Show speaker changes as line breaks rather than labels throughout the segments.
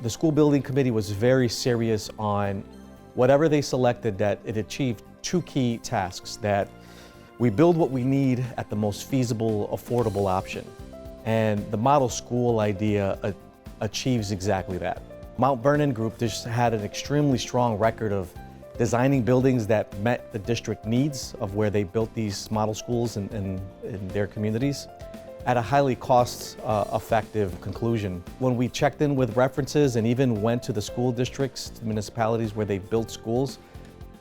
The school building committee was very serious on whatever they selected, that it achieved two key tasks: that we build what we need at the most feasible, affordable option. And the model school idea achieves exactly that. Mount Vernon Group just had an extremely strong record of designing buildings that met the district needs of where they built these model schools in their communities at a highly cost-effective conclusion. When we checked in with references and even went to the school districts, municipalities where they built schools,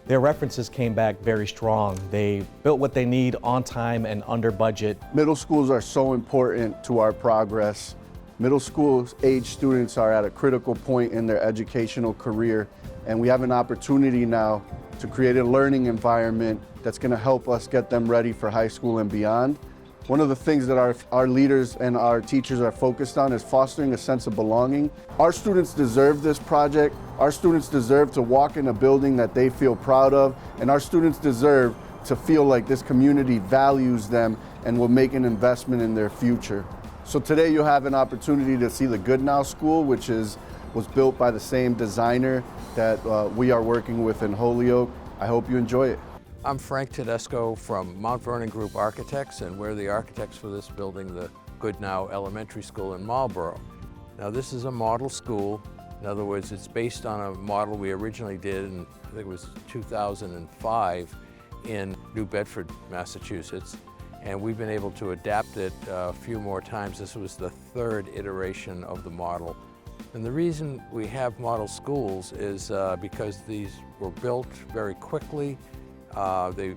their references came back very strong. They built what they need on time and under budget.
Middle schools are so important to our progress. Middle school age students are at a critical point in their educational career, and we have an opportunity now to create a learning environment that's going to help us get them ready for high school and beyond. One of the things that our leaders and our teachers are focused on is fostering a sense of belonging. Our students deserve this project. Our students deserve to walk in a building that they feel proud of, and our students deserve to feel like this community values them and will make an investment in their future. So today you have an opportunity to see the Goodnow School, which was built by the same designer that we are working with in Holyoke. I hope you enjoy it.
I'm Frank Tedesco from Mount Vernon Group Architects, and we're the architects for this building, the Goodnow Elementary School in Marlborough. Now this is a model school. In other words, it's based on a model we originally did in, I think it was 2005, in New Bedford, Massachusetts. And we've been able to adapt it a few more times. This was the third iteration of the model. And the reason we have model schools is because these were built very quickly. They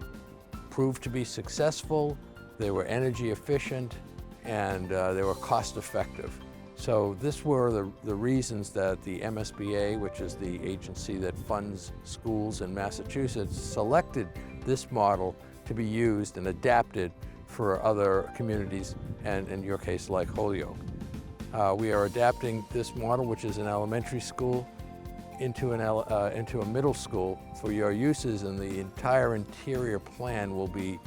proved to be successful, they were energy efficient, and they were cost effective. So this were the reasons that the MSBA, which is the agency that funds schools in Massachusetts, selected this model to be used and adapted for other communities, and in your case, like Holyoke. We are adapting this model, which is an elementary school, into a middle school for your uses, and the entire interior plan will be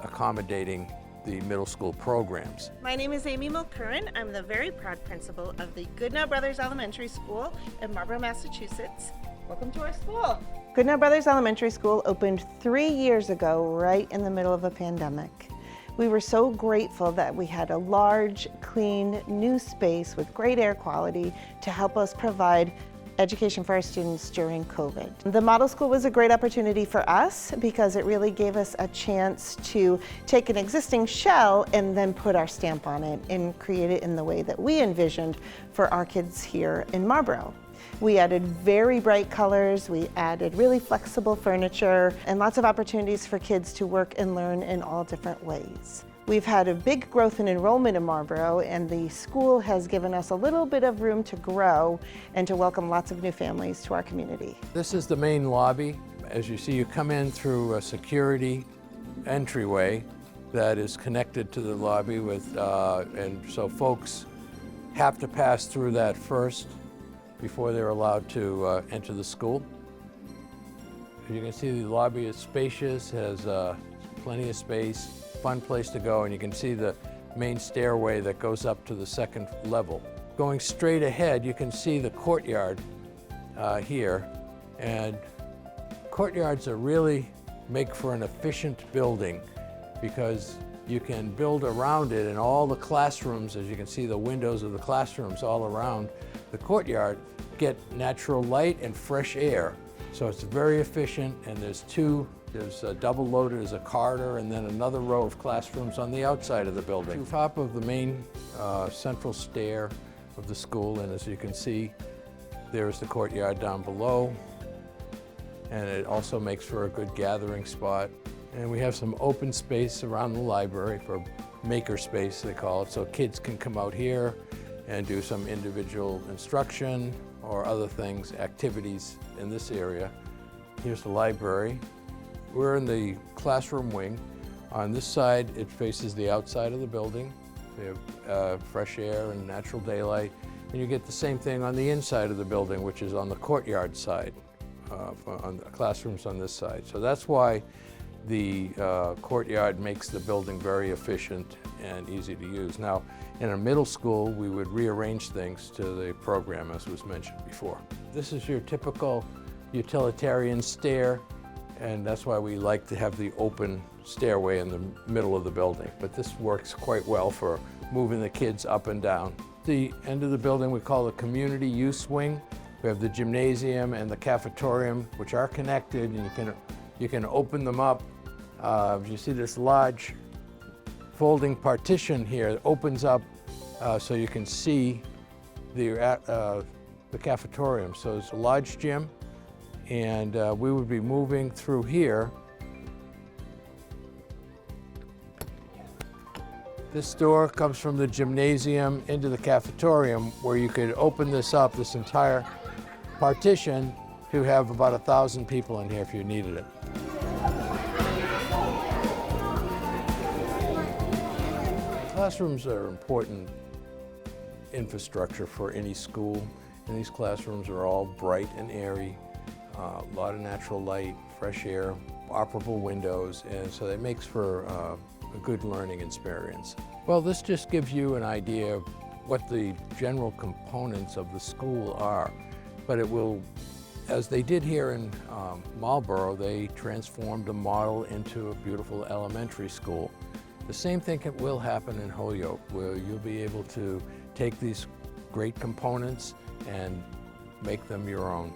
accommodating the middle school programs.
My name is Amy Mulcurran. I'm the very proud principal of the Goodnow Brothers Elementary School in Marlborough, Massachusetts. Welcome to our school. Goodnow Brothers Elementary School opened 3 years ago, right in the middle of a pandemic. We were so grateful that we had a large, clean, new space with great air quality to help us provide education for our students during COVID. The model school was a great opportunity for us because it really gave us a chance to take an existing shell and then put our stamp on it and create it in the way that we envisioned for our kids here in Marlborough. We added very bright colors, we added really flexible furniture, and lots of opportunities for kids to work and learn in all different ways. We've had a big growth in enrollment in Marlborough, and the school has given us a little bit of room to grow and to welcome lots of new families to our community.
This is the main lobby. As you see, you come in through a security entryway that is connected to the lobby and so folks have to pass through that first before they're allowed to enter the school. As you can see, the lobby is spacious, has plenty of space, fun place to go, and you can see the main stairway that goes up to the second level. Going straight ahead, you can see the courtyard here, and courtyards are really make for an efficient building because you can build around it, and all the classrooms, as you can see the windows of the classrooms all around the courtyard, get natural light and fresh air. So it's very efficient, and there's double loaded as a corridor and then another row of classrooms on the outside of the building. To top of the main central stair of the school, and as you can see, there's the courtyard down below, and it also makes for a good gathering spot. And we have some open space around the library for maker space, they call it, so kids can come out here and do some individual instruction or other things, activities in this area. Here's the library. We're in the classroom wing. On this side, it faces the outside of the building. We have fresh air and natural daylight. And you get the same thing on the inside of the building, which is on the courtyard side, on the classrooms on this side. So that's why the courtyard makes the building very efficient and easy to use. Now, in a middle school, we would rearrange things to the program, as was mentioned before. This is your typical utilitarian stair, and that's why we like to have the open stairway in the middle of the building. But this works quite well for moving the kids up and down. The end of the building we call the community use wing. We have the gymnasium and the cafetorium, which are connected, and you can open them up. You see this large folding partition here that opens up so you can see the cafetorium. So it's a large gym, and we would be moving through here. This door comes from the gymnasium into the cafetorium, where you could open this up, this entire partition, to have about 1,000 people in here if you needed it. Classrooms are important infrastructure for any school, and these classrooms are all bright and airy, a lot of natural light, fresh air, operable windows, and so that makes for a good learning experience. Well, this just gives you an idea of what the general components of the school are, but it will, as they did here in Marlborough, they transformed a model into a beautiful elementary school. The same thing will happen in Holyoke, where you'll be able to take these great components and make them your own.